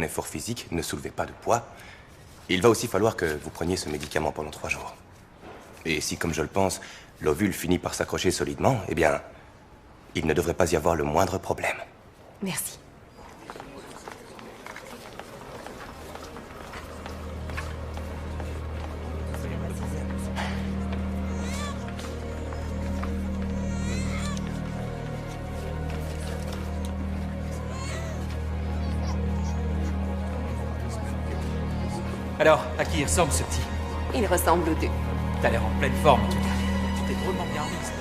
effort physique, ne soulevez pas de poids. Il va aussi falloir que vous preniez ce médicament pendant 3 jours. Et si, comme je le pense, l'ovule finit par s'accrocher solidement, eh bien, il ne devrait pas y avoir le moindre problème. Merci. Alors, à qui il ressemble ce petit? Il ressemble aux deux. T'as l'air en pleine forme en tout cas. Tu t'es drôlement bien remise.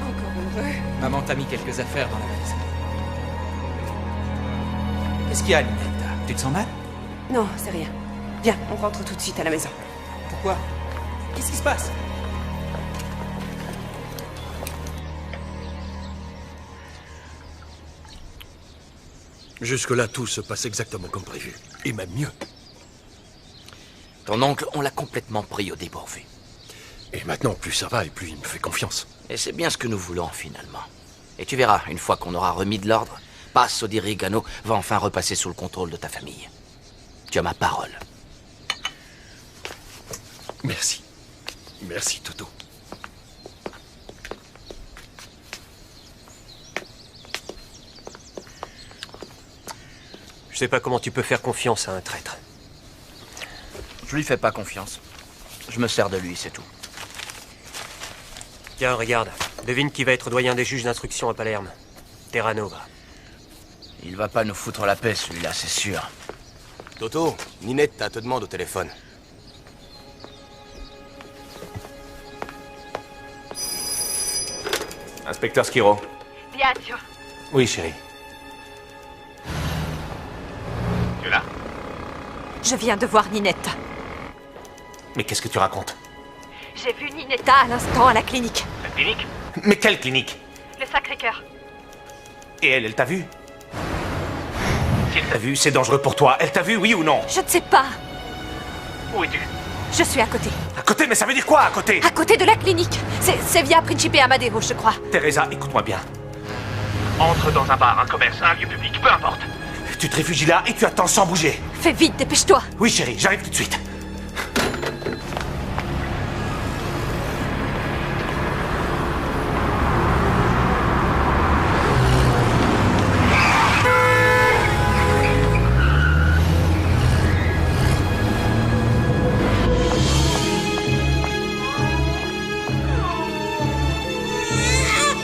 Encore heureux. Maman t'a mis quelques affaires dans la valise. Qu'est-ce qu'il y a, Linette? Tu te sens mal? Non, c'est rien. Viens, on rentre tout de suite à la maison. Pourquoi? Qu'est-ce qui se passe? Jusque-là, tout se passe exactement comme prévu. Et même mieux. Ton oncle, on l'a complètement pris au dépourvu. Et maintenant, plus ça va et plus il me fait confiance. Et c'est bien ce que nous voulons, finalement. Et tu verras, une fois qu'on aura remis de l'ordre, Paz Odirigano va enfin repasser sous le contrôle de ta famille. Tu as ma parole. Merci. Merci, Toto. Je sais pas comment tu peux faire confiance à un traître. Je lui fais pas confiance. Je me sers de lui, c'est tout. Tiens, regarde. Devine qui va être doyen des juges d'instruction à Palerme. Terranova. Il va pas nous foutre la paix, celui-là, c'est sûr. Toto, Ninette te demande au téléphone. Inspecteur Skiro. Bien sûr. Oui, chérie. Tu es là? Je viens de voir Ninetta. Mais qu'est-ce que tu racontes? J'ai vu Ninetta à l'instant à la clinique. La clinique? Mais quelle clinique? Le Sacré-Cœur. Et elle t'a vu? Si elle t'a vu, c'est dangereux pour toi. Elle t'a vu, oui ou non? Je ne sais pas. Où es-tu? Je suis à côté. À côté? Mais ça veut dire quoi, à côté? À côté de la clinique. C'est via Principe Amadeo, je crois. Teresa, écoute-moi bien. Entre dans un bar, un commerce, un lieu public, peu importe. Tu te réfugies là et tu attends sans bouger. Fais vite, dépêche-toi. Oui, chérie, j'arrive tout de suite.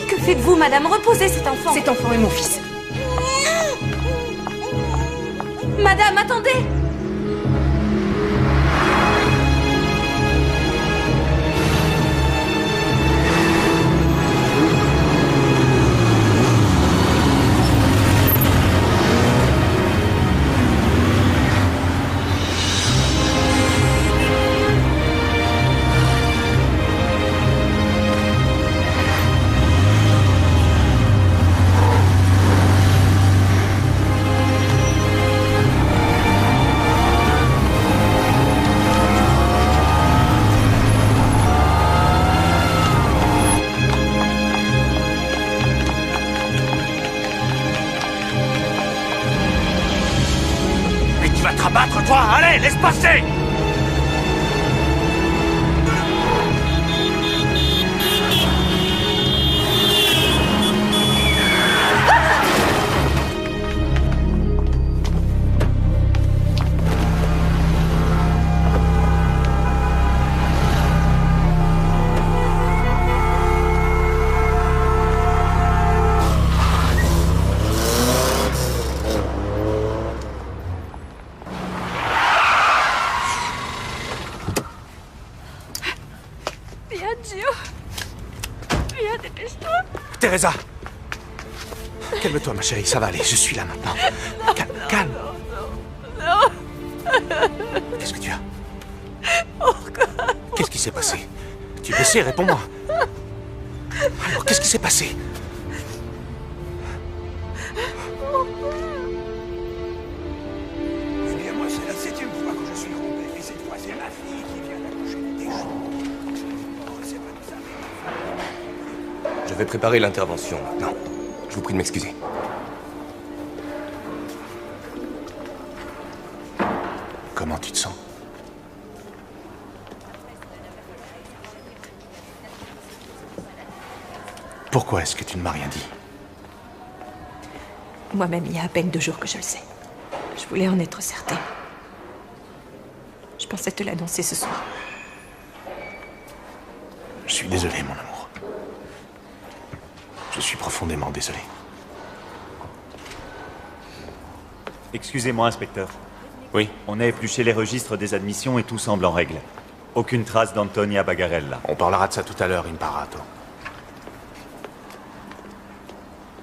Que faites-vous, madame? Reposez cet enfant. Cet enfant est mon fils. Madame, attendez. Mais tu vas te rabattre, toi! Allez, laisse passer! Viens, Gio. Viens, dépêche-toi. Teresa! Calme-toi, ma chérie, ça va aller, je suis là maintenant. Calme, calme. Qu'est-ce que tu as? Qu'est-ce qui s'est passé? Tu es blessé, réponds-moi. Alors, qu'est-ce qui s'est passé? Moi, c'est la 7e fois que je suis trompé. Et cette fois, c'est ma fille qui vient d'accoucher des choses. Je vais préparer l'intervention maintenant. Je vous prie de m'excuser. comment tu te sens? Pourquoi est-ce que tu ne m'as rien dit? Moi-même, il y a à peine 2 jours que je le sais. Je voulais en être certaine. Je pensais te l'annoncer ce soir. Je suis désolé, mon amour. Je suis profondément désolé. Excusez-moi, inspecteur. Oui? On a épluché les registres des admissions et tout semble en règle. Aucune trace d'Antonia Bagarella. On parlera de ça tout à l'heure, Imparato.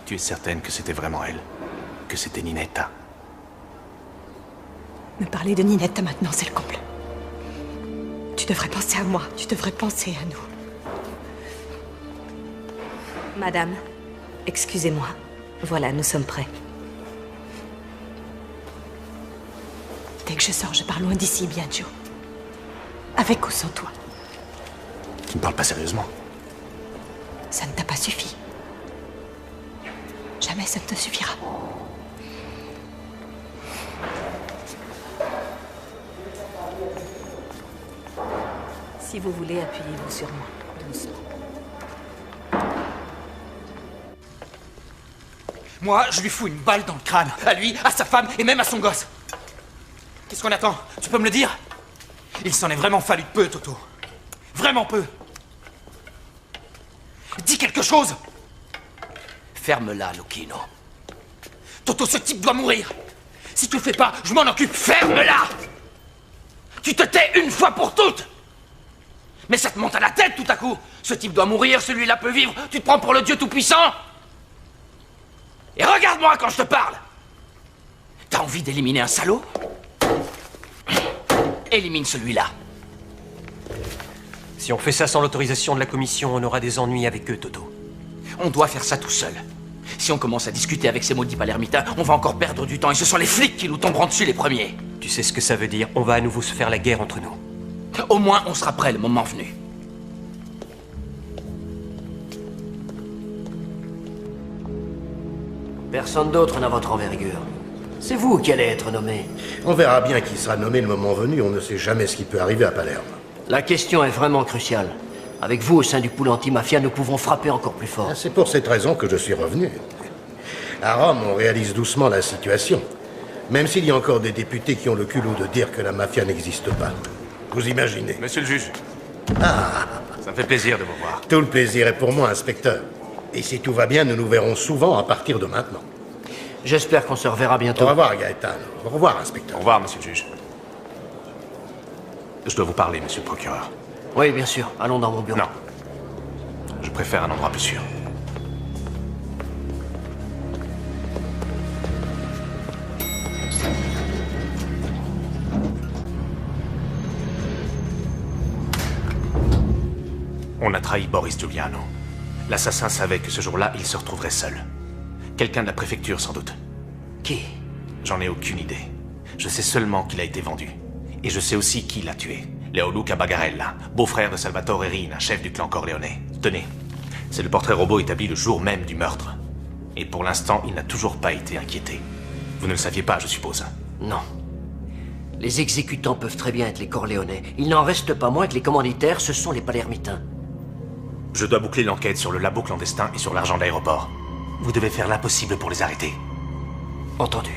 Tu es certaine que c'était vraiment elle? Que c'était Ninetta? Me parler de Ninetta maintenant, c'est le comble. Tu devrais penser à moi. Tu devrais penser à nous. Madame, excusez-moi. Voilà, nous sommes prêts. Dès que je sors, je pars loin d'ici, bien, Joe. Avec ou sans toi. Tu ne parles pas sérieusement? Ça ne t'a pas suffi. Jamais ça ne te suffira. Si vous voulez, appuyez-vous sur moi, doucement. Moi, je lui fous une balle dans le crâne. À lui, à sa femme et même à son gosse. Qu'est-ce qu'on attend? Tu peux me le dire? Il s'en est vraiment fallu de peu, Toto. Vraiment peu. Dis quelque chose! Ferme-la, Lucchino. Toto, ce type doit mourir. Si tu le fais pas, je m'en occupe. Ferme-la! Tu te tais une fois pour toutes! Mais ça te monte à la tête tout à coup. Ce type doit mourir, celui-là peut vivre. Tu te prends pour le Dieu tout-puissant? Et regarde-moi quand je te parle. T'as envie d'éliminer un salaud? Élimine celui-là. Si on fait ça sans l'autorisation de la commission, on aura des ennuis avec eux, Toto. On doit faire ça tout seul. Si on commence à discuter avec ces maudits palermitains, on va encore perdre du temps et ce sont les flics qui nous tomberont dessus les premiers. Tu sais ce que ça veut dire? On va à nouveau se faire la guerre entre nous. Au moins, on sera prêt le moment venu. Personne d'autre n'a votre envergure. C'est vous qui allez être nommé. On verra bien qui sera nommé le moment venu, on ne sait jamais ce qui peut arriver à Palerme. La question est vraiment cruciale. Avec vous au sein du pool anti-mafia, nous pouvons frapper encore plus fort. C'est pour cette raison que je suis revenu. À Rome, on réalise doucement la situation. Même s'il y a encore des députés qui ont le culot de dire que la mafia n'existe pas. Vous imaginez? Monsieur le juge. Ah! Ça me fait plaisir de vous voir. Tout le plaisir est pour moi, inspecteur. Et si tout va bien, nous nous verrons souvent à partir de maintenant. J'espère qu'on se reverra bientôt. Au revoir, Gaetano. Au revoir, inspecteur. Au revoir, monsieur le juge. Je dois vous parler, monsieur le procureur. Oui, bien sûr. Allons dans mon bureau. Non. Je préfère un endroit plus sûr. On a trahi Boris Giuliano. L'assassin savait que ce jour-là, il se retrouverait seul. Quelqu'un de la préfecture, sans doute. Qui? J'en ai aucune idée. Je sais seulement qu'il a été vendu. Et je sais aussi qui l'a tué. Leoluca Bagarella, beau-frère de Salvatore Rina, chef du clan Corleone. Tenez, c'est le portrait robot établi le jour même du meurtre. Et pour l'instant, il n'a toujours pas été inquiété. Vous ne le saviez pas, je suppose. Non. Les exécutants peuvent très bien être les Corleone. Il n'en reste pas moins que les commanditaires, ce sont les Palermitains. Je dois boucler l'enquête sur le labo clandestin et sur l'argent d'aéroport. Vous devez faire l'impossible pour les arrêter. Entendu.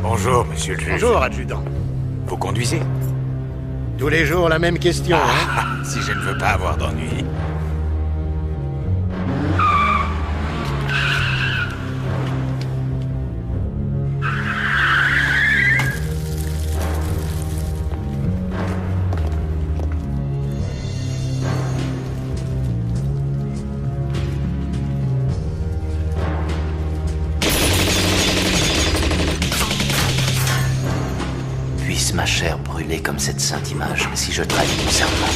Bonjour, monsieur le juge. Bonjour, adjudant. Vous conduisez? Tous les jours, la même question, hein? Si je ne veux pas avoir d'ennui. Puisse ma chair brûler comme cette sainte image si je trahis mon serment.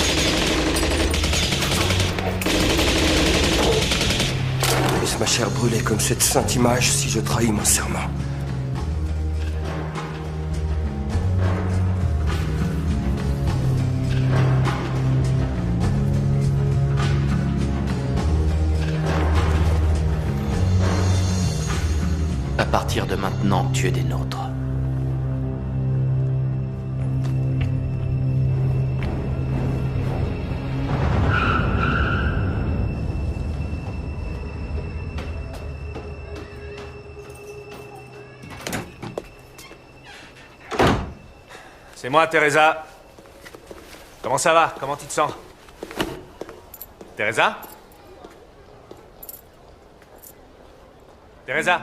ma chair brûler comme cette sainte image si je trahis mon serment. À partir de maintenant, tu es des nôtres. C'est moi, Teresa. Comment ça va? Comment tu te sens? Teresa? Teresa?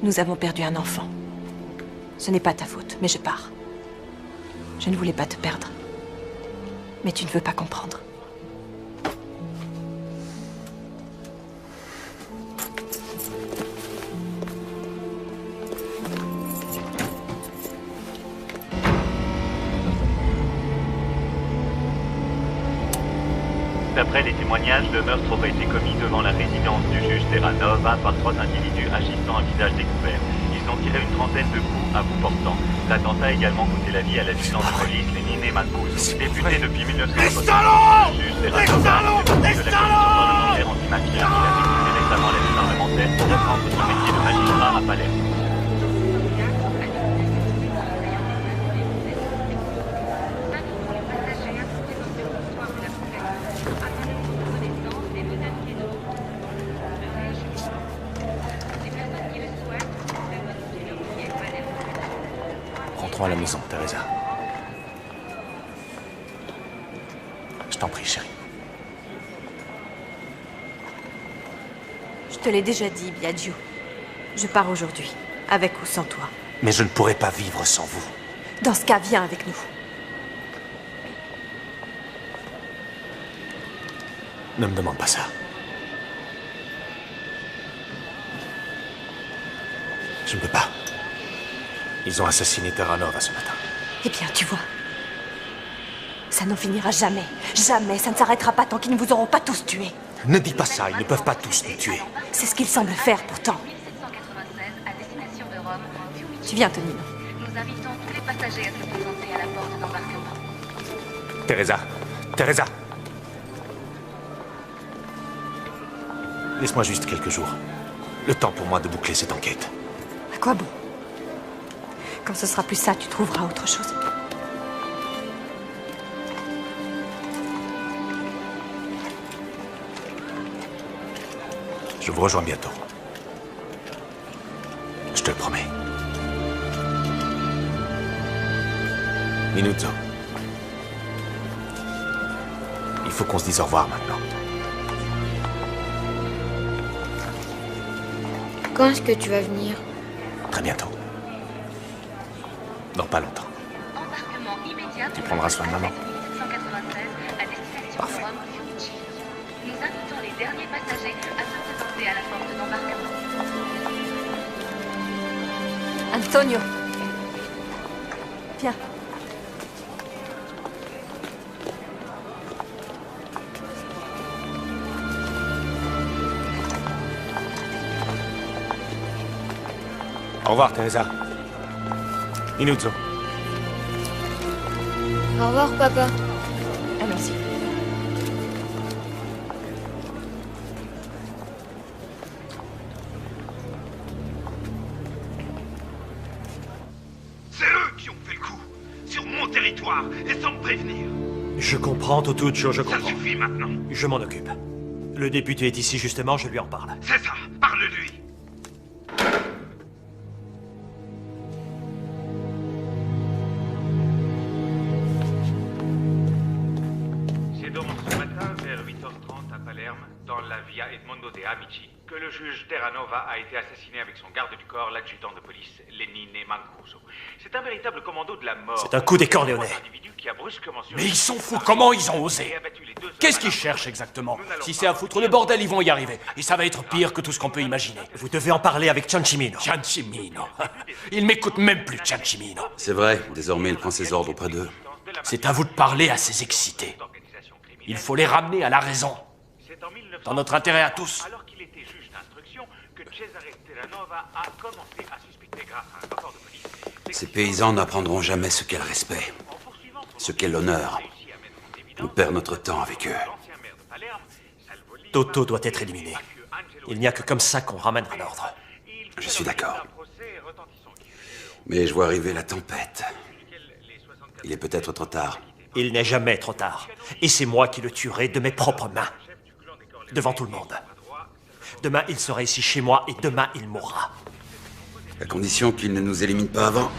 Nous avons perdu un enfant. Ce n'est pas ta faute, mais je pars. Je ne voulais pas te perdre. Mais tu ne veux pas comprendre. D'après les témoignages, le meurtre aurait été commis devant la résidence du juge Terranova par 3 individus agissant à visage découvert. Ils ont tiré une trentaine de coups à bout portant. L'attentat a également coûté la vie à l'adjudant de police Lénine Marcus, député depuis 1960. Le juge Terranova, député de la commission parlementaire antimafia, il avait quitté récemment la vie parlementaire pour reprendre son métier de magistrat à Palerme. Rentrons à la maison, Teresa. Je t'en prie, chérie. Je te l'ai déjà dit, Biagio. Je pars aujourd'hui, avec ou sans toi. Mais je ne pourrais pas vivre sans vous. Dans ce cas, viens avec nous. Ne me demande pas ça. Je ne peux pas. Ils ont assassiné Terranova ce matin. Eh bien, tu vois. Ça n'en finira jamais. Jamais. Ça ne s'arrêtera pas tant qu'ils ne vous auront pas tous tués. Ne dis pas ça, ils ne peuvent pas tous nous tuer. C'est ce qu'ils semblent faire, pourtant. Tu viens, Tonino. Nous invitons tous les passagers à se présenter à la porte d'embarquement. Teresa. Teresa. Laisse-moi juste quelques jours. Le temps pour moi de boucler cette enquête. À quoi bon? Quand ce sera plus ça, tu trouveras autre chose. Je vous rejoins bientôt. Je te le promets. Minuzzo. Il faut qu'on se dise au revoir maintenant. Quand est-ce que tu vas venir? Très bientôt. Dans pas longtemps. Tu prendras soin de maman. Parfait. Nous invitons les derniers passagers à se présenter à la porte d'embarquement. Antonio. Viens. Au revoir, Teresa. Minuzzo. Au revoir, papa. Allons-y. C'est eux qui ont fait le coup. Sur mon territoire, et sans me prévenir. Je comprends, Totuccio, je comprends. Ça suffit maintenant. Je m'en occupe. Le député est ici justement, je lui en parle. C'est ça, parle-lui. C'est donc ce matin, vers 8h30 à Palerme, Palerme, dans la via Edmondo de Amici, que le juge Terranova a été assassiné avec son garde du corps, l'adjudant de police, Lenine Mancuso. C'est un véritable commando de la mort. C'est un coup des Corléonais. Mais ils sont fous, comment ils ont osé? Qu'est-ce qu'ils cherchent exactement? Si c'est à foutre le bordel, ils vont y arriver. Et ça va être pire que tout ce qu'on peut imaginer. Vous devez en parler avec Ciancimino. Ciancimino. Il m'écoute même plus, Ciancimino. C'est vrai, désormais il prend ses ordres auprès d'eux. C'est à vous de parler à ces excités. Il faut les ramener à la raison. Dans notre intérêt à tous. Alors qu'il était juge d'instruction, que Cesare Terranova a commencé à suspecter grâce à un rapport de police. Ces paysans n'apprendront jamais ce qu'est le respect, ce qu'est l'honneur. On perd notre temps avec eux. Toto doit être éliminé. Il n'y a que comme ça qu'on ramènera l'ordre. Je suis d'accord. Mais je vois arriver la tempête. Il est peut-être trop tard. Il n'est jamais trop tard. Et c'est moi qui le tuerai de mes propres mains. Devant tout le monde. Demain, il sera ici chez moi et demain, il mourra. À condition qu'il ne nous élimine pas avant.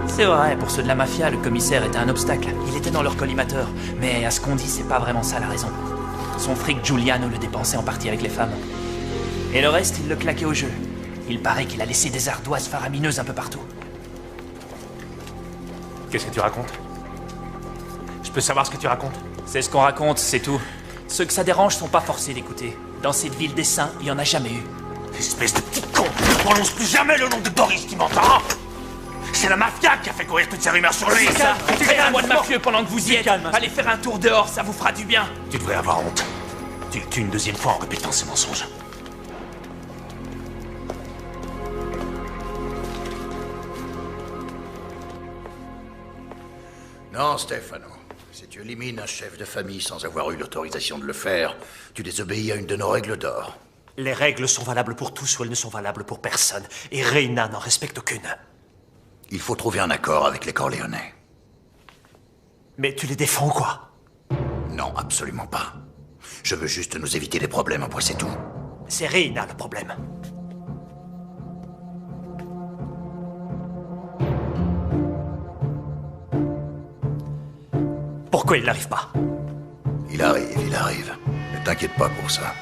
C'est vrai, pour ceux de la mafia, le commissaire était un obstacle. Il était dans leur collimateur. Mais à ce qu'on dit, c'est pas vraiment ça la raison. Son fric, Giuliano le dépensait en partie avec les femmes. Et le reste, il le claquait au jeu. Il paraît qu'il a laissé des ardoises faramineuses un peu partout. Qu'est-ce que tu racontes? Je peux savoir ce que tu racontes? C'est ce qu'on raconte, c'est tout. Ceux que ça dérange sont pas forcés d'écouter. Dans cette ville des saints, il y en a jamais eu. Espèce de petit con! Ne prononce plus jamais le nom de Boris, tu m'entends? C'est la mafia qui a fait courir toutes ces rumeurs sur lui. C'est ça! Traitez-moi de mafieux pendant que vous y êtes. Allez faire un tour dehors, ça vous fera du bien. Tu devrais avoir honte. Tu le tues une deuxième fois en répétant ces mensonges. Non, Stefano. Si tu élimines un chef de famille sans avoir eu l'autorisation de le faire, tu désobéis à une de nos règles d'or. Les règles sont valables pour tous ou elles ne sont valables pour personne. Et Reina n'en respecte aucune. Il faut trouver un accord avec les Corléonais. Mais tu les défends ou quoi? Non, absolument pas. Je veux juste nous éviter des problèmes, moi c'est tout. C'est Reina le problème. Pourquoi il n'arrive pas? Il arrive. Ne t'inquiète pas pour ça.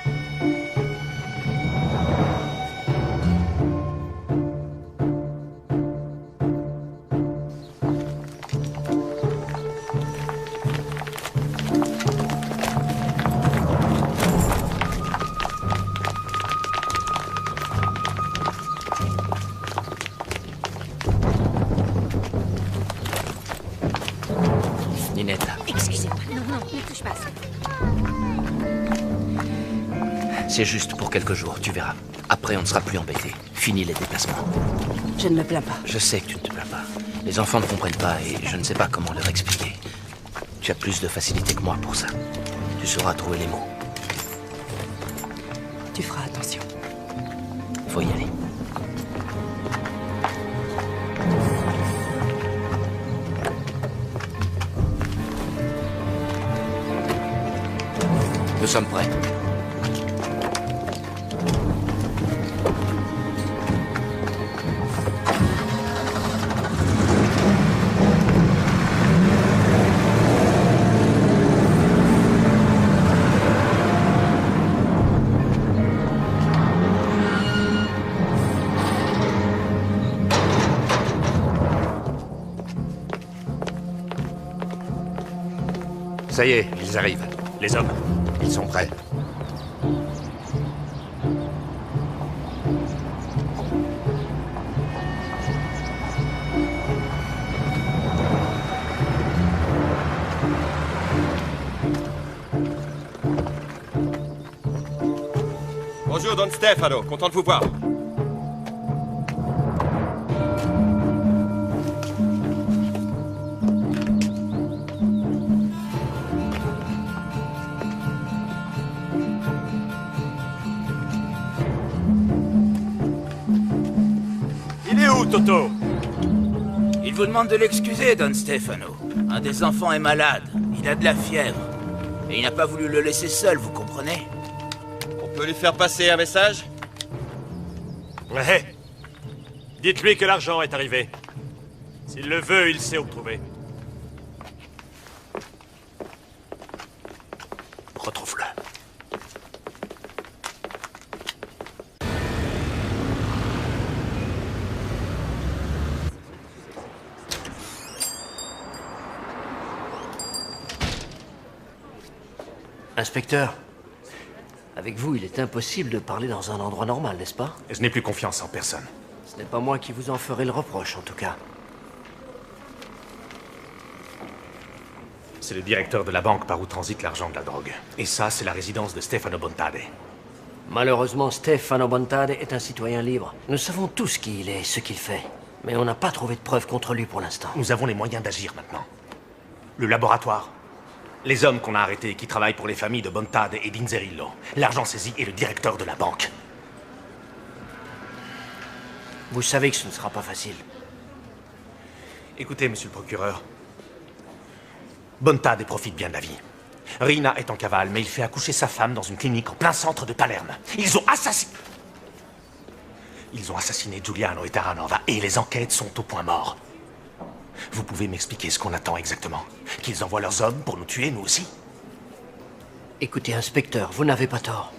Excusez-moi. Non, ne touche pas à ça. C'est juste pour quelques jours, tu verras. Après, on ne sera plus embêtés. Fini les déplacements. Je ne me plains pas. Je sais que tu ne te plains pas. Les enfants ne comprennent pas et je ne sais pas comment leur expliquer. Tu as plus de facilité que moi pour ça. Tu sauras trouver les mots. Tu feras attention. Faut y aller. Nous sommes prêts. Ça y est, ils arrivent. Les hommes, ils sont prêts. Bonjour, Don Stefano. Content de vous voir. Il est où, Toto? Il vous demande de l'excuser, Don Stefano. Un des enfants est malade. Il a de la fièvre. Et il n'a pas voulu le laisser seul, vous comprenez? On peut lui faire passer un message? Ouais. Dites-lui que l'argent est arrivé. S'il le veut, il sait où le trouver. Retrouve-le. Inspecteur, avec vous, il est impossible de parler dans un endroit normal, n'est-ce pas? Je n'ai plus confiance en personne. Ce n'est pas moi qui vous en ferai le reproche, en tout cas. C'est le directeur de la banque par où transite l'argent de la drogue. Et ça, c'est la résidence de Stefano Bontade. Malheureusement, Stefano Bontade est un citoyen libre. Nous savons tous qui il est, ce qu'il fait. Mais on n'a pas trouvé de preuves contre lui pour l'instant. Nous avons les moyens d'agir maintenant. Le laboratoire. Les hommes qu'on a arrêtés et qui travaillent pour les familles de Bontade et d'Inzerillo. L'argent saisi et le directeur de la banque. Vous savez que ce ne sera pas facile. Écoutez, monsieur le procureur. Bontade profite bien de la vie. Rina est en cavale, mais il fait accoucher sa femme dans une clinique en plein centre de Palerme. Ils ont assassiné Giuliano et Terranova, et les enquêtes sont au point mort. Vous pouvez m'expliquer ce qu'on attend exactement? Qu'ils envoient leurs hommes pour nous tuer, nous aussi? Écoutez, inspecteur, vous n'avez pas tort.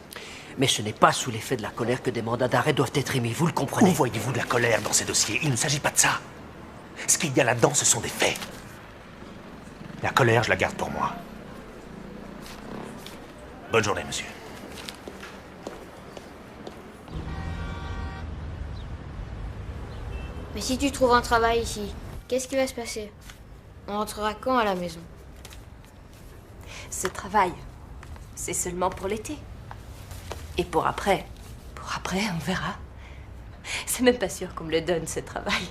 Mais ce n'est pas sous l'effet de la colère que des mandats d'arrêt doivent être émis, vous le comprenez? Où voyez-vous de la colère dans ces dossiers? Il ne s'agit pas de ça. Ce qu'il y a là-dedans, ce sont des faits. La colère, je la garde pour moi. Bonne journée, monsieur. Mais si tu trouves un travail ici, qu'est-ce qui va se passer? On rentrera quand à la maison? Ce travail, c'est seulement pour l'été. Et pour après, on verra. C'est même pas sûr qu'on me le donne, ce travail.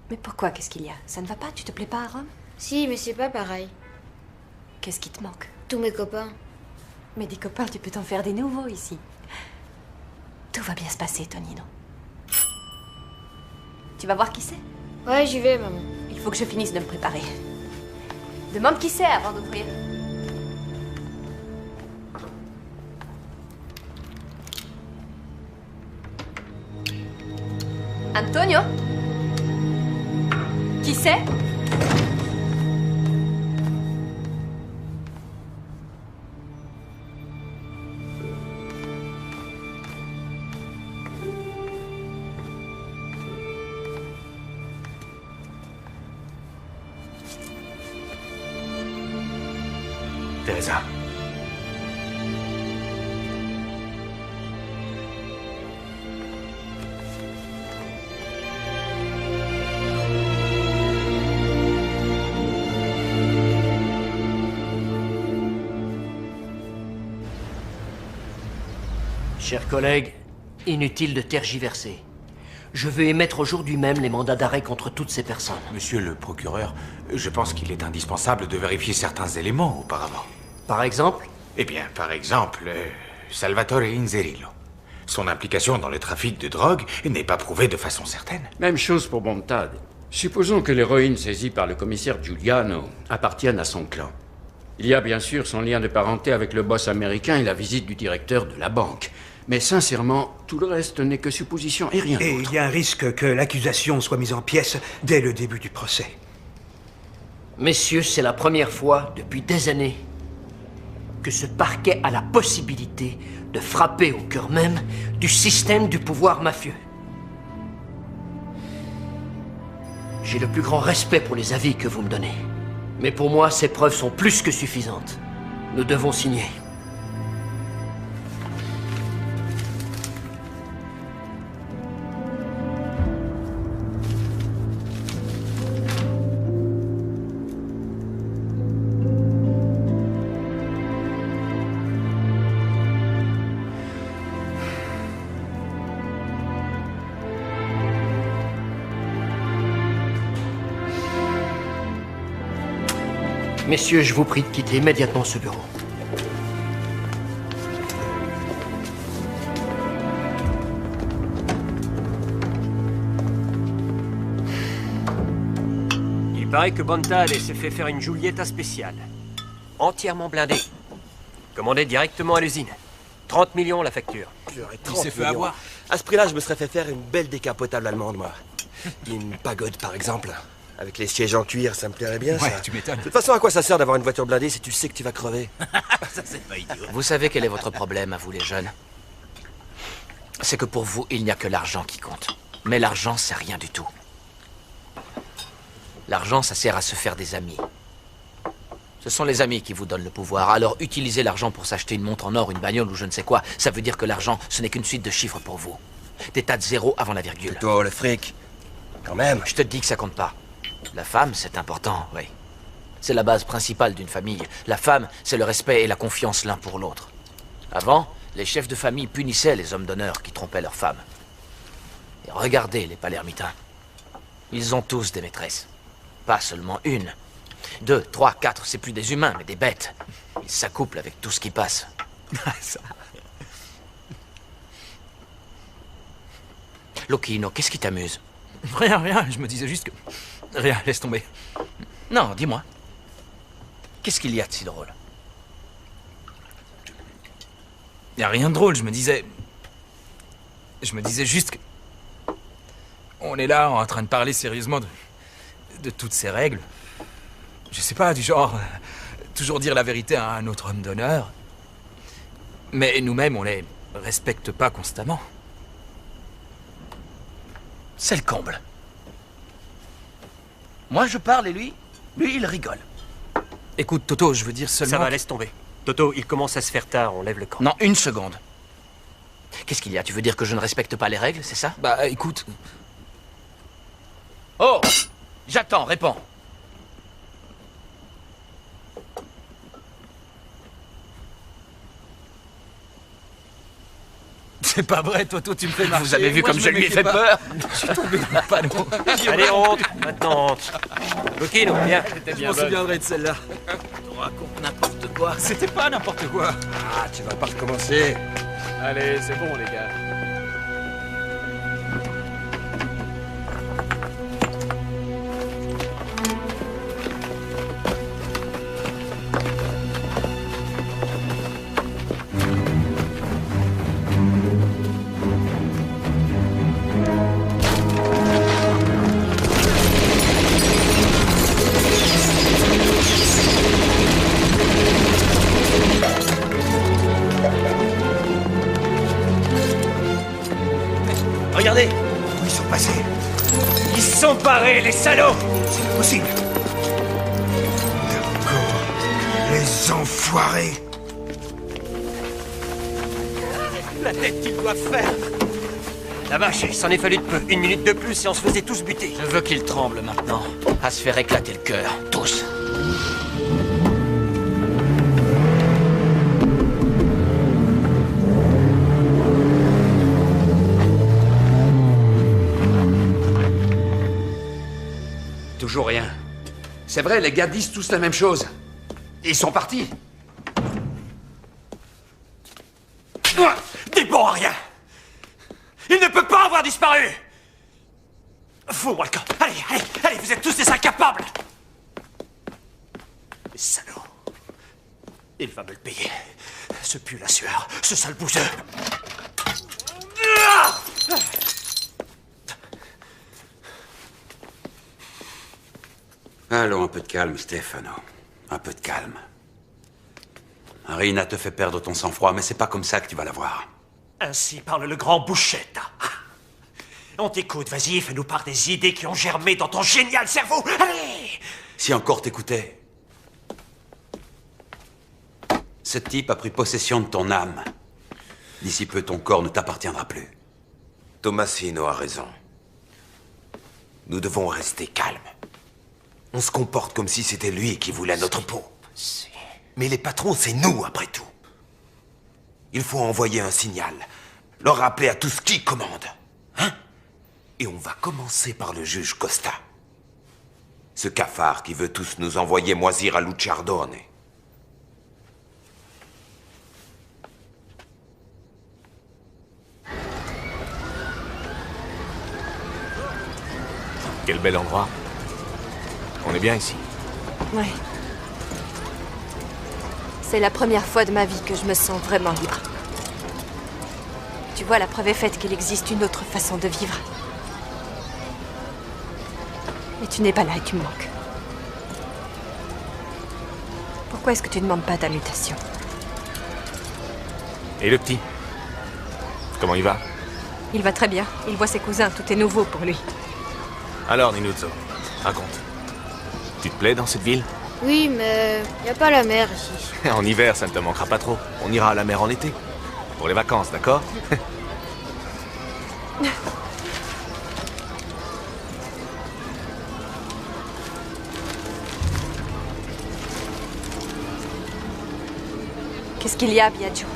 Mais pourquoi? Qu'est-ce qu'il y a? Ça ne va pas? Tu te plais pas à Rome? Si, mais c'est pas pareil. Qu'est-ce qui te manque? Tous mes copains. Mais des copains, tu peux t'en faire des nouveaux ici. Tout va bien se passer, Tonino. Tu vas voir qui c'est? Ouais, j'y vais, maman. Il faut que je finisse de me préparer. Demande qui c'est avant d'ouvrir. Antonio? Qui c'est? Teresa. Chers collègues, inutile de tergiverser. Je veux émettre aujourd'hui même les mandats d'arrêt contre toutes ces personnes. Monsieur le procureur, je pense qu'il est indispensable de vérifier certains éléments auparavant. Par exemple? Eh bien, par exemple, Salvatore Inzerillo. Son implication dans le trafic de drogue n'est pas prouvée de façon certaine. Même chose pour Bontade. Supposons que l'héroïne saisie par le commissaire Giuliano appartienne à son clan. Il y a bien sûr son lien de parenté avec le boss américain et la visite du directeur de la banque. Mais sincèrement, tout le reste n'est que supposition et rien d'autre. Et il y a un risque que l'accusation soit mise en pièces dès le début du procès. Messieurs, c'est la première fois depuis des années que ce parquet a la possibilité de frapper au cœur même du système du pouvoir mafieux. J'ai le plus grand respect pour les avis que vous me donnez. Mais pour moi, ces preuves sont plus que suffisantes. Nous devons signer. Messieurs, je vous prie de quitter immédiatement ce bureau. Il paraît que Bontad s'est fait faire une Giulietta spéciale. Entièrement blindée. Commandée directement à l'usine. 30 millions la facture. Il s'est fait avoir. À ce prix-là, je me serais fait faire une belle décapotable allemande, moi. Une pagode, par exemple. Avec les sièges en cuir, ça me plairait bien, Ouais, ça. tu m'étonnes. De toute façon, à quoi ça sert d'avoir une voiture blindée si tu sais que tu vas crever? Ça, c'est pas idiot. Vous savez quel est votre problème, à vous les jeunes? C'est que pour vous, il n'y a que l'argent qui compte. Mais l'argent, c'est rien du tout. L'argent, ça sert à se faire des amis. Ce sont les amis qui vous donnent le pouvoir. Alors utilisez l'argent pour s'acheter une montre en or, une bagnole ou je ne sais quoi. Ça veut dire que l'argent, ce n'est qu'une suite de chiffres pour vous. Des tas de zéros avant la virgule. Plutôt le fric. Quand même. Je te dis que ça compte pas. La femme, c'est important, oui. C'est la base principale d'une famille. La femme, c'est le respect et la confiance l'un pour l'autre. Avant, les chefs de famille punissaient les hommes d'honneur qui trompaient leurs femmes. Et regardez les Palermitains. Ils ont tous des maîtresses. Pas seulement une. 2, 3, 4, c'est plus des humains, mais des bêtes. Ils s'accouplent avec tout ce qui passe. Lokino, qu'est-ce qui t'amuse? Rien, je me disais juste que... Rien, laisse tomber. Non, dis-moi. Qu'est-ce qu'il y a de si drôle? Y a rien de drôle, je me disais juste que... On est là en train de parler sérieusement de toutes ces règles. Je sais pas, du genre... toujours dire la vérité à un autre homme d'honneur. Mais nous-mêmes, on les respecte pas constamment. C'est le comble. Moi, je parle et lui, il rigole. Écoute, Toto, je veux dire seulement... Ça va, laisse tomber. Toto, il commence à se faire tard, on lève le camp. Non, une seconde. Qu'est-ce qu'il y a? Tu veux dire que je ne respecte pas les règles, c'est ça? Bah, écoute... Oh! J'attends, réponds. C'est pas vrai, Toto, tu me fais marcher. Vous avez vu Moi, comme je lui ai fait peur? Je suis tombé dans le panneau. Allez, on rentre. Maintenant, rentre. Lokino, viens. Je m'en souviendrai de celle-là. On raconte n'importe quoi. C'était pas n'importe quoi. Ah, tu vas pas recommencer. Allez, c'est bon, les gars. Regardez, Où ils sont passés? ils se sont barrés, les salauds. C'est impossible. D'accord. Les enfoirés. La tête qu'ils doivent faire. La vache, il s'en est fallu de peu. 1 minute de plus et on se faisait tous buter. Je veux qu'ils tremblent maintenant. À se faire éclater le cœur, tous. Toujours rien. C'est vrai, les gars disent tous la même chose. Ils sont partis. Des bons à rien. Il ne peut pas avoir disparu. Fous-moi le camp. Allez, vous êtes tous des incapables. Les salauds. Il va me le payer. Ce pue la sueur, ce sale bouseux. Allons, un peu de calme, Stefano. Un peu de calme. Arina te fait perdre ton sang-froid, mais c'est pas comme ça que tu vas l'avoir. Ainsi parle le grand Bouchette. On t'écoute, vas-y, fais-nous part des idées qui ont germé dans ton génial cerveau. Allez! Si encore t'écoutais. Ce type a pris possession de ton âme. D'ici peu, ton corps ne t'appartiendra plus. Tommasino a raison. Nous devons rester calmes. On se comporte comme si c'était lui qui voulait notre peau. Mais les patrons, c'est nous, après tout. Il faut envoyer un signal. Leur rappeler à tous qui commande. Hein? Et on va commencer par le juge Costa. Ce cafard qui veut tous nous envoyer moisir à Luciardone. Quel bel endroit. On est bien ici. Ouais. C'est la première fois de ma vie que je me sens vraiment libre. Tu vois, la preuve est faite qu'il existe une autre façon de vivre. Mais tu n'es pas là et tu me manques. Pourquoi est-ce que tu ne demandes pas ta mutation? Et le petit? Comment il va? Il va très bien. Il voit ses cousins. Tout est nouveau pour lui. Alors, Ninuzzo, raconte. Tu te plais dans cette ville? Oui, mais y a pas la mer ici. En hiver, ça ne te manquera pas trop. On ira à la mer en été. Pour les vacances, d'accord? Qu'est-ce qu'il y a, Biagio?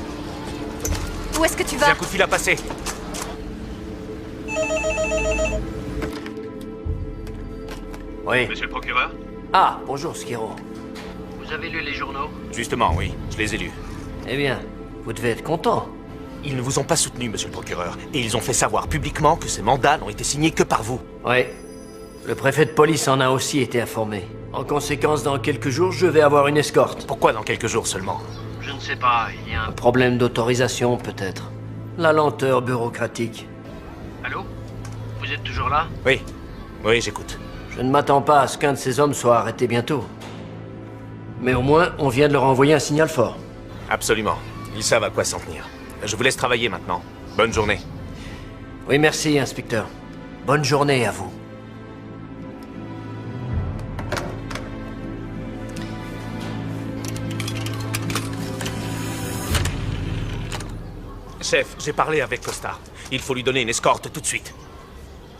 Où est-ce que tu vas? J'ai un coup de fil à passer. Oui. Monsieur le procureur? Ah, bonjour, Schiro. Vous avez lu les journaux? Justement, oui, je les ai lus. Eh bien, vous devez être content. Ils ne vous ont pas soutenu, monsieur le procureur, et ils ont fait savoir publiquement que ces mandats n'ont été signés que par vous. Oui. Le préfet de police en a aussi été informé. En conséquence, dans quelques jours, je vais avoir une escorte. Pourquoi dans quelques jours seulement? Je ne sais pas, il y a un problème d'autorisation, peut-être. La lenteur bureaucratique. Allô? Vous êtes toujours là? Oui. Oui, j'écoute. Je ne m'attends pas à ce qu'un de ces hommes soit arrêté bientôt. Mais au moins, on vient de leur envoyer un signal fort. Absolument. Ils savent à quoi s'en tenir. Je vous laisse travailler maintenant. Bonne journée. Oui, merci, inspecteur. Bonne journée à vous. Chef, j'ai parlé avec Costa. Il faut lui donner une escorte tout de suite.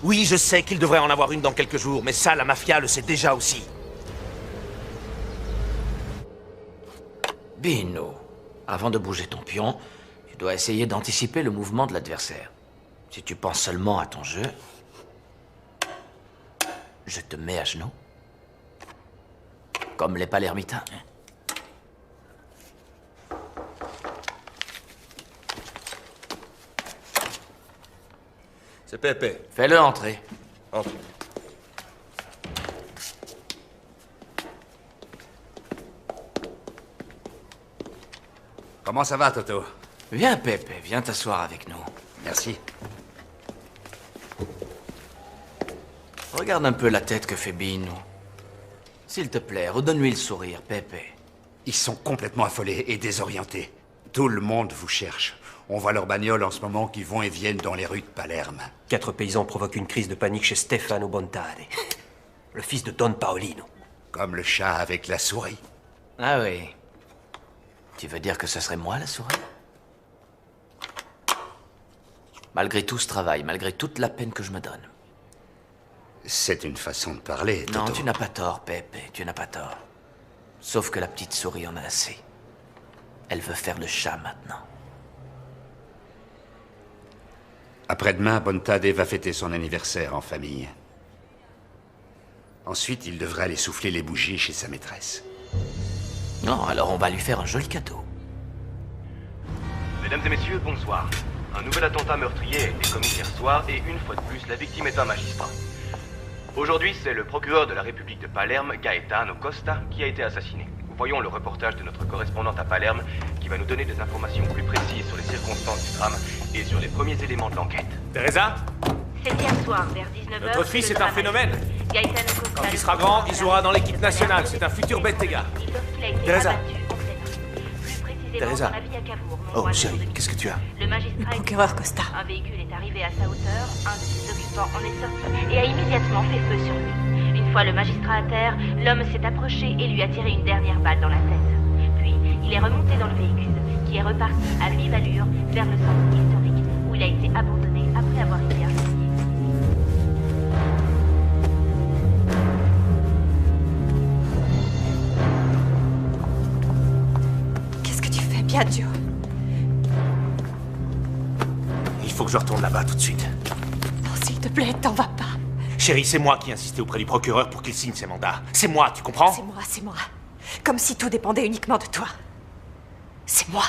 Oui, je sais qu'il devrait en avoir une dans quelques jours, mais ça, la mafia le sait déjà aussi. Bino, avant de bouger ton pion, tu dois essayer d'anticiper le mouvement de l'adversaire. Si tu penses seulement à ton jeu, je te mets à genoux. Comme les Palermitains. C'est Pepe. Fais-le entrer. Entre. Comment ça va, Toto? Viens, Pepe, viens t'asseoir avec nous. Merci. Regarde un peu la tête que fait Bino. S'il te plaît, redonne-lui le sourire, Pepe. Ils sont complètement affolés et désorientés. Tout le monde vous cherche. On voit leurs bagnoles en ce moment qui vont et viennent dans les rues de Palerme. 4 paysans provoquent une crise de panique chez Stefano Bontade, le fils de Don Paolino. Comme le chat avec la souris. Ah oui. Tu veux dire que ce serait moi, la souris? Malgré tout ce travail, malgré toute la peine que je me donne. C'est une façon de parler, Toto. Non, tu n'as pas tort, Pepe, tu n'as pas tort. Sauf que la petite souris en a assez. Elle veut faire le chat maintenant. Après-demain, Bontade va fêter son anniversaire en famille. Ensuite, il devrait aller souffler les bougies chez sa maîtresse. Non, alors on va lui faire un joli cadeau. Mesdames et messieurs, bonsoir. Un nouvel attentat meurtrier a été commis hier soir et une fois de plus, la victime est un magistrat. Aujourd'hui, c'est le procureur de la République de Palerme, Gaetano Costa, qui a été assassiné. Voyons le reportage de notre correspondante à Palerme qui va nous donner des informations plus précises sur les circonstances du drame et sur les premiers éléments de l'enquête. Teresa? C'est hier soir, vers 19h. Notre fils est un phénomène. Gaetano Costa. Quand il sera grand, il jouera dans l'équipe nationale. C'est un futur Bettega. Teresa? Teresa? Oh, chérie, qu'est-ce que tu as? Le magistrat Le procureur Costa. Un véhicule est arrivé à sa hauteur, un de ses occupants en est sorti et a immédiatement fait feu sur lui. Une fois le magistrat à terre, l'homme s'est approché et lui a tiré une dernière balle dans la tête. Puis, il est remonté dans le véhicule, qui est reparti à vive allure vers le centre historique, où il a été abandonné après avoir été incendié. Qu'est-ce que tu fais, Biagio? Il faut que je retourne là-bas tout de suite. Non, s'il te plaît, t'en vas pas. Chérie, c'est moi qui ai insisté auprès du procureur pour qu'il signe ses mandats. C'est moi, tu comprends? C'est moi. Comme si tout dépendait uniquement de toi. C'est moi.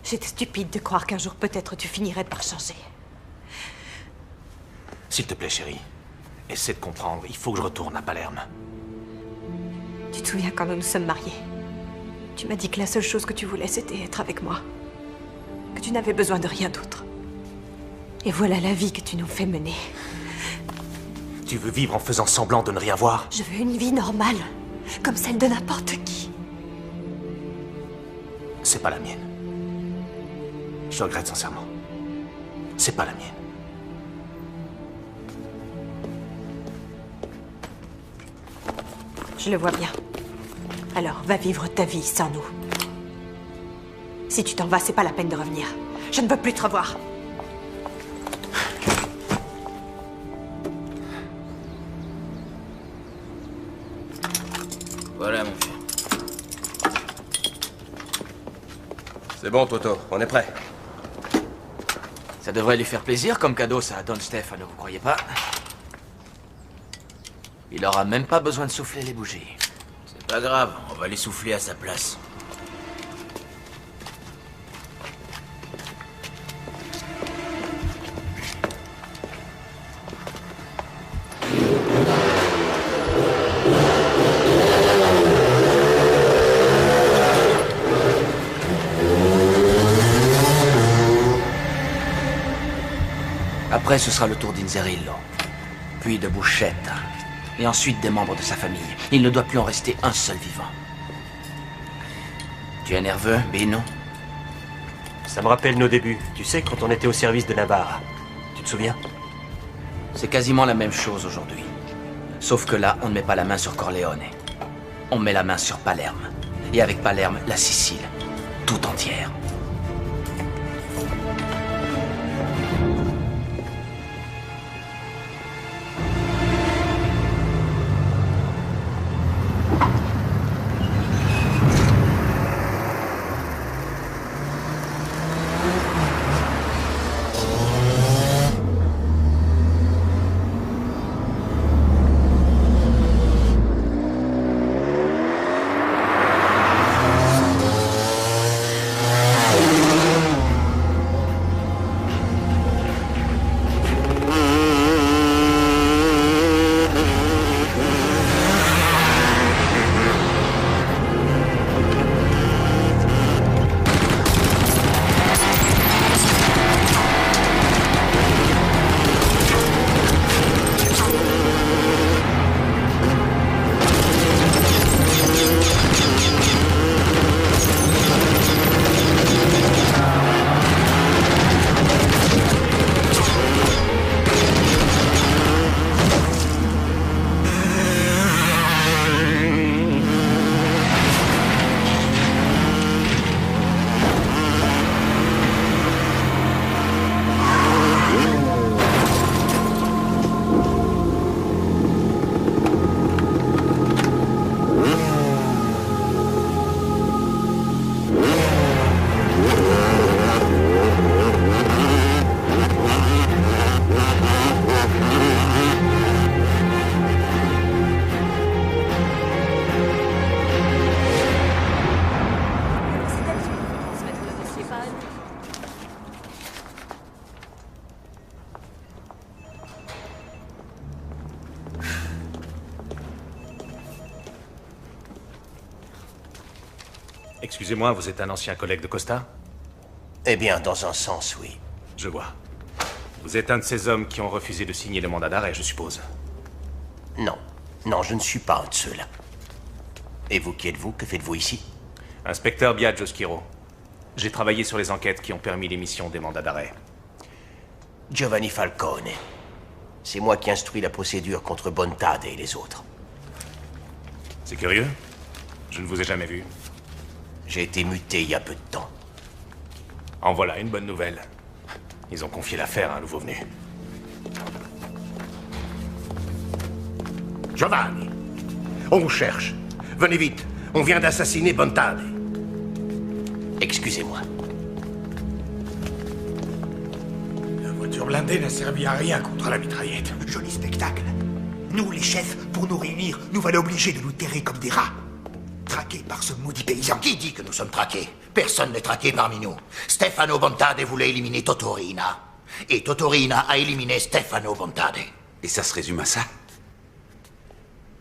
J'étais stupide de croire qu'un jour peut-être tu finirais par changer. S'il te plaît, chérie, essaie de comprendre. Il faut que je retourne à Palerme. Tu te souviens quand nous nous sommes mariés? Tu m'as dit que la seule chose que tu voulais, c'était être avec moi. Que tu n'avais besoin de rien d'autre. Et voilà la vie que tu nous fais mener. Tu veux vivre en faisant semblant de ne rien voir? Je veux une vie normale, comme celle de n'importe qui. C'est pas la mienne. Je regrette sincèrement. C'est pas la mienne. Je le vois bien. Alors, va vivre ta vie sans nous. Si tu t'en vas, c'est pas la peine de revenir. Je ne veux plus te revoir. Voilà, mon vieux. C'est bon, Toto, on est prêt. Ça devrait lui faire plaisir comme cadeau, ça, Don Stefano, vous croyez pas? Il aura même pas besoin de souffler les bougies. C'est pas grave, on va les souffler à sa place. Après, ce sera le tour d'Inzerillo, puis de Buscetta, et ensuite des membres de sa famille. Il ne doit plus en rester un seul vivant. Tu es nerveux, Bino? Ça me rappelle nos débuts. Tu sais, quand on était au service de Navarre. Tu te souviens? C'est quasiment la même chose aujourd'hui. Sauf que là, on ne met pas la main sur Corleone. On met la main sur Palerme. Et avec Palerme, la Sicile, tout entière. Excusez-moi, vous êtes un ancien collègue de Costa? Eh bien, dans un sens, oui. Je vois. Vous êtes un de ces hommes qui ont refusé de signer le mandat d'arrêt, je suppose. Non. Non, je ne suis pas un de ceux-là. Et vous, qui êtes-vous? Que faites-vous ici? Inspecteur Biagio Schiro. J'ai travaillé sur les enquêtes qui ont permis l'émission des mandats d'arrêt. Giovanni Falcone. C'est moi qui instruis la procédure contre Bontade et les autres. C'est curieux. Je ne vous ai jamais vu. J'ai été muté il y a peu de temps. En voilà une bonne nouvelle. Ils ont confié l'affaire à un nouveau venu. Giovanni, on vous cherche. Venez vite, on vient d'assassiner Bontade. Excusez-moi. Le voiture blindée n'a servi à rien contre la mitraillette. Joli spectacle. Nous, les chefs, pour nous réunir, nous voilà obligés de nous terrer comme des rats. Traqués par ce maudit paysan. Qui dit que nous sommes traqués? Personne n'est traqué parmi nous. Stefano Bontade voulait éliminer Totorina. Et Totorina a éliminé Stefano Bontade. Et ça se résume à ça?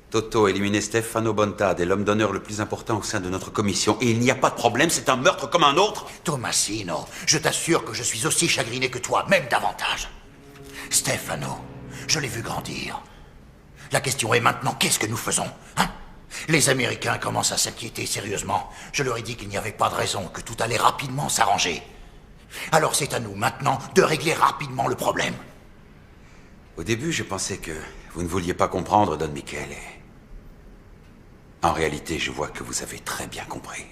Toto a éliminé Stefano Bontade, l'homme d'honneur le plus important au sein de notre commission. Et il n'y a pas de problème, c'est un meurtre comme un autre. Tomasino, je t'assure que je suis aussi chagriné que toi, même davantage. Stefano, je l'ai vu grandir. La question est maintenant, qu'est-ce que nous faisons, hein? Les Américains commencent à s'inquiéter sérieusement. Je leur ai dit qu'il n'y avait pas de raison, que tout allait rapidement s'arranger. Alors c'est à nous, maintenant, de régler rapidement le problème. Au début, je pensais que vous ne vouliez pas comprendre, Don Michele. En réalité, je vois que vous avez très bien compris.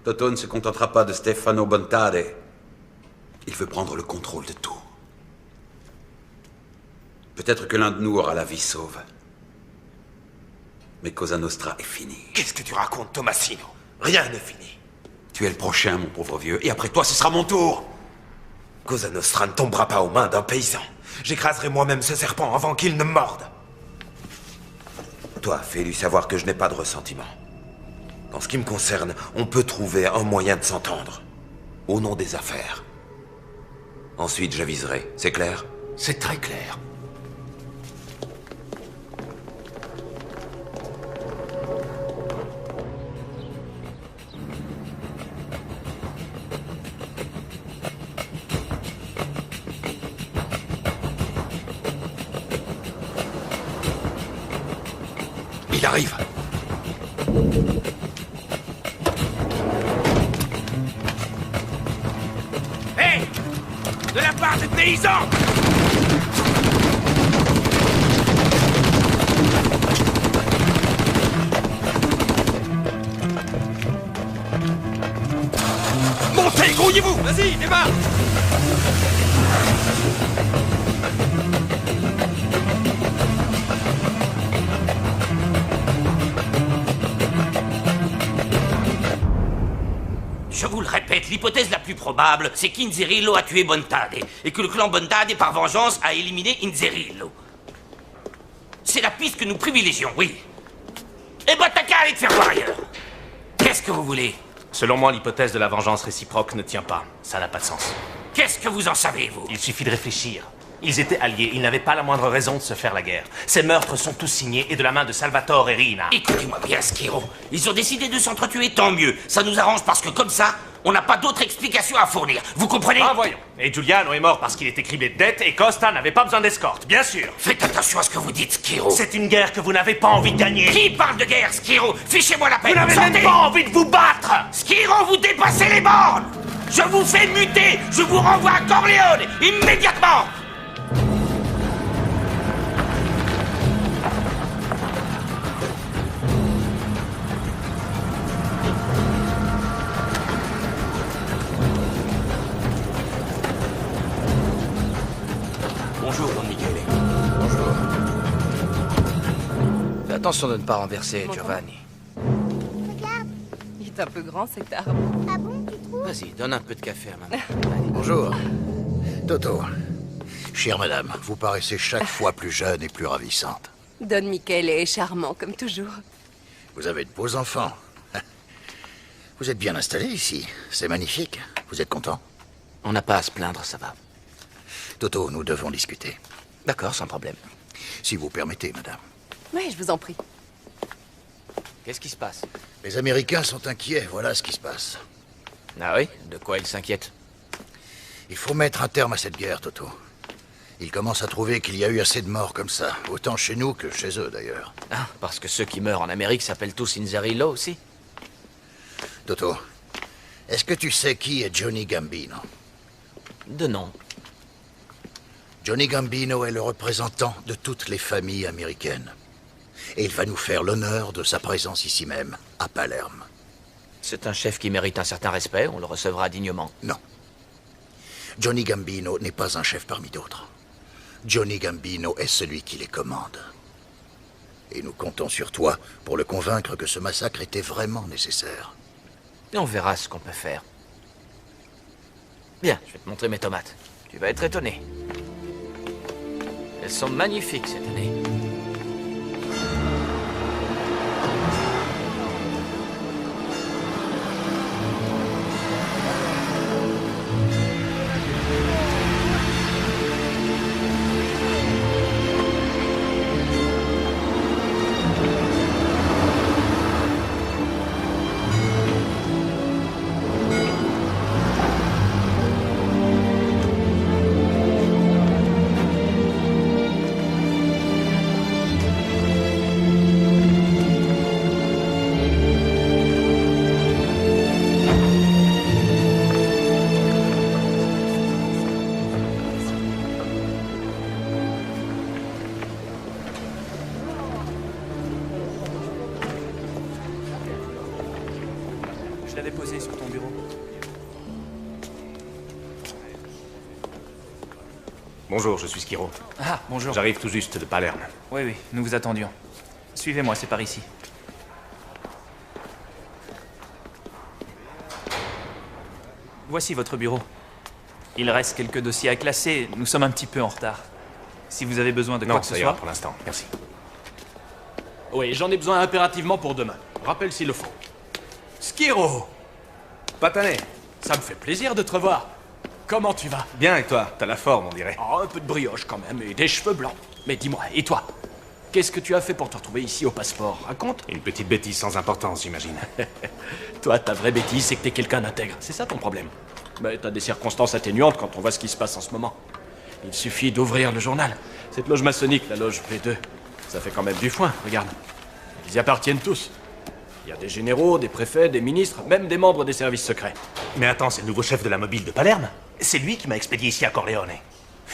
Toto ne se contentera pas de Stefano Bontade. Il veut prendre le contrôle de tout. Peut-être que l'un de nous aura la vie sauve. Mais Cosa Nostra est fini. Qu'est-ce que tu racontes, Tomasino? Rien n'est fini. Tu es le prochain, mon pauvre vieux, et après toi, ce sera mon tour. Cosa Nostra ne tombera pas aux mains d'un paysan. J'écraserai moi-même ce serpent avant qu'il ne morde. Toi, fais-lui savoir que je n'ai pas de ressentiment. En ce qui me concerne, on peut trouver un moyen de s'entendre. Au nom des affaires. Ensuite, j'aviserai. C'est clair? C'est très clair. Il arrive. Hé! De la part des paysans! Montez, grouillez-vous! Vas-y, démarre! Je vous le répète, l'hypothèse la plus probable, c'est qu'Inzerillo a tué Bontade, et que le clan Bontade, par vengeance, a éliminé Inzerillo. C'est la piste que nous privilégions, oui. Eh ben, t'as qu'à aller te faire voir ailleurs. Qu'est-ce que vous voulez? Selon moi, l'hypothèse de la vengeance réciproque ne tient pas. Ça n'a pas de sens. Qu'est-ce que vous en savez, vous? Il suffit de réfléchir. Ils étaient alliés, ils n'avaient pas la moindre raison de se faire la guerre. Ces meurtres sont tous signés et de la main de Salvatore et Rina. Écoutez-moi bien, Schiro. Ils ont décidé de s'entretuer, tant mieux. Ça nous arrange parce que comme ça, on n'a pas d'autre explication à fournir. Vous comprenez? Ah, voyons. Et Giuliano est mort parce qu'il était criblé de dettes et Costa n'avait pas besoin d'escorte, bien sûr. Faites attention à ce que vous dites, Schiro. C'est une guerre que vous n'avez pas envie de gagner. Qui parle de guerre, Schiro? Fichez-moi la paix. Vous n'avez même pas envie de vous battre. Schiro, vous dépassez les bornes. Je vous fais muter. Je vous renvoie à Corleone, immédiatement. Bonjour, Don Michele. Bonjour. Fais attention de ne pas renverser, Giovanni. Regarde. Il est un peu grand, cet arbre. Ah bon, tu trouves? Vas-y, donne un peu de café à maman. Bonjour. Toto. Chère madame, vous paraissez chaque fois plus jeune et plus ravissante. Don Michele est charmant, comme toujours. Vous avez de beaux enfants. Vous êtes bien installé ici. C'est magnifique. Vous êtes content? On n'a pas à se plaindre, ça va. Toto, nous devons discuter. D'accord, sans problème. Si vous permettez, madame. Oui, je vous en prie. Qu'est-ce qui se passe? Les Américains sont inquiets, voilà ce qui se passe. Ah oui? De quoi ils s'inquiètent? Il faut mettre un terme à cette guerre, Toto. Ils commencent à trouver qu'il y a eu assez de morts comme ça, autant chez nous que chez eux, d'ailleurs. Ah, parce que ceux qui meurent en Amérique s'appellent tous Inzerillo aussi? Toto, est-ce que tu sais qui est Johnny Gambino? De nom. Johnny Gambino est le représentant de toutes les familles américaines. Et il va nous faire l'honneur de sa présence ici même, à Palerme. C'est un chef qui mérite un certain respect, on le recevra dignement. Non. Johnny Gambino n'est pas un chef parmi d'autres. Johnny Gambino est celui qui les commande. Et nous comptons sur toi pour le convaincre que ce massacre était vraiment nécessaire. Et on verra ce qu'on peut faire. Bien, je vais te montrer mes tomates. Tu vas être étonné. Elles sont magnifiques cette année. Je l'avais posé sur ton bureau. Bonjour, je suis Skiro. Ah, bonjour. J'arrive tout juste de Palerme. Oui, oui, nous vous attendions. Suivez-moi, c'est par ici. Voici votre bureau. Il reste quelques dossiers à classer. Nous sommes un petit peu en retard. Si vous avez besoin de quoi que ce ça ira soit... pour l'instant, merci. Oui, j'en ai besoin impérativement pour demain. Rappelle s'il le faut. Skiro! Patané! Ça me fait plaisir de te revoir. Comment tu vas? Bien, et toi? T'as la forme, on dirait. Oh, un peu de brioche quand même, et des cheveux blancs. Mais dis-moi, et toi? Qu'est-ce que tu as fait pour te retrouver ici au passeport? Raconte. Une petite bêtise sans importance, j'imagine. Toi, ta vraie bêtise, c'est que t'es quelqu'un d'intègre. C'est ça ton problème. Mais t'as des circonstances atténuantes quand on voit ce qui se passe en ce moment. Il suffit d'ouvrir le journal. Cette loge maçonnique, la loge P2, ça fait quand même du foin, regarde. Ils y appartiennent tous. Il y a des généraux, des préfets, des ministres, même des membres des services secrets. Mais attends, c'est le nouveau chef de la mobile de Palerme? C'est lui qui m'a expédié ici à Corleone.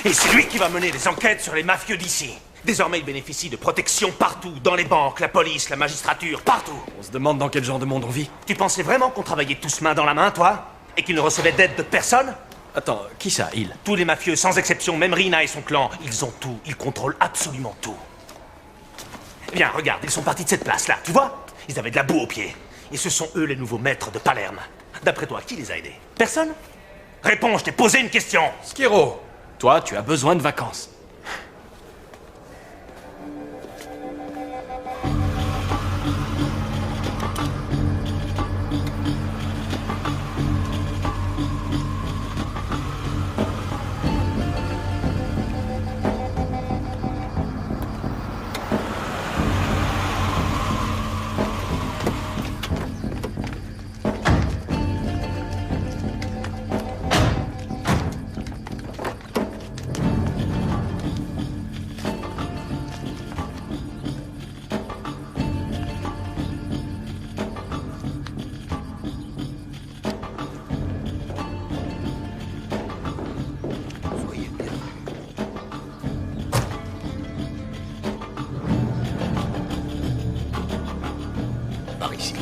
Et c'est lui qui va mener les enquêtes sur les mafieux d'ici. Désormais, il bénéficie de protection partout, dans les banques, la police, la magistrature, partout. On se demande dans quel genre de monde on vit. Tu pensais vraiment qu'on travaillait tous main dans la main, toi? Et qu'ils ne recevaient d'aide de personne? Attends, qui ça, il? Tous les mafieux, sans exception, même Rina et son clan, ils ont tout, ils contrôlent absolument tout. Viens, regarde, ils sont partis de cette place-là, tu vois? Ils avaient de la boue aux pieds. Et ce sont eux les nouveaux maîtres de Palerme. D'après toi, qui les a aidés? Personne? Réponds, je t'ai posé une question. Skiro, toi, tu as besoin de vacances. Par ici.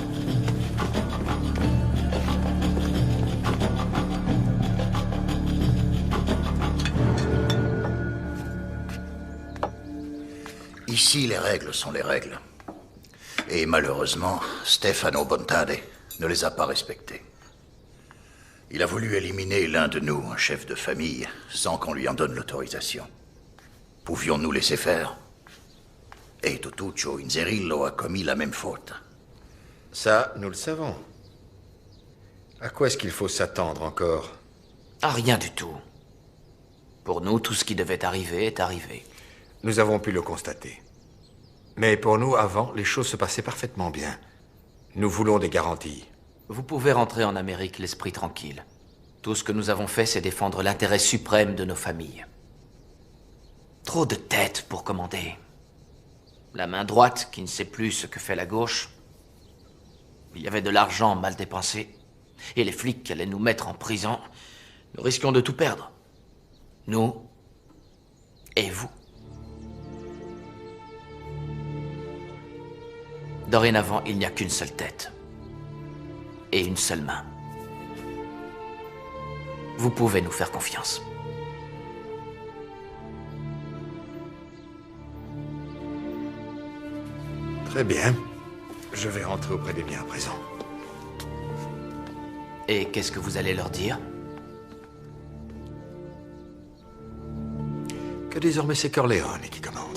Ici, les règles sont les règles. Et malheureusement, Stefano Bontade ne les a pas respectées. Il a voulu éliminer l'un de nous, un chef de famille, sans qu'on lui en donne l'autorisation. Pouvions-nous laisser faire? Et Totuccio Inzerillo a commis la même faute. Ça, nous le savons. À quoi est-ce qu'il faut s'attendre encore? À rien du tout. Pour nous, tout ce qui devait arriver est arrivé. Nous avons pu le constater. Mais pour nous, avant, les choses se passaient parfaitement bien. Nous voulons des garanties. Vous pouvez rentrer en Amérique l'esprit tranquille. Tout ce que nous avons fait, c'est défendre l'intérêt suprême de nos familles. Trop de têtes pour commander. La main droite qui ne sait plus ce que fait la gauche. Il y avait de l'argent mal dépensé. Et les flics qui allaient nous mettre en prison. Nous risquions de tout perdre. Nous et vous. Dorénavant, il n'y a qu'une seule tête. Et une seule main. Vous pouvez nous faire confiance. Très bien. Je vais rentrer auprès des miens à présent. Et qu'est-ce que vous allez leur dire? Que désormais c'est Corleone qui commande.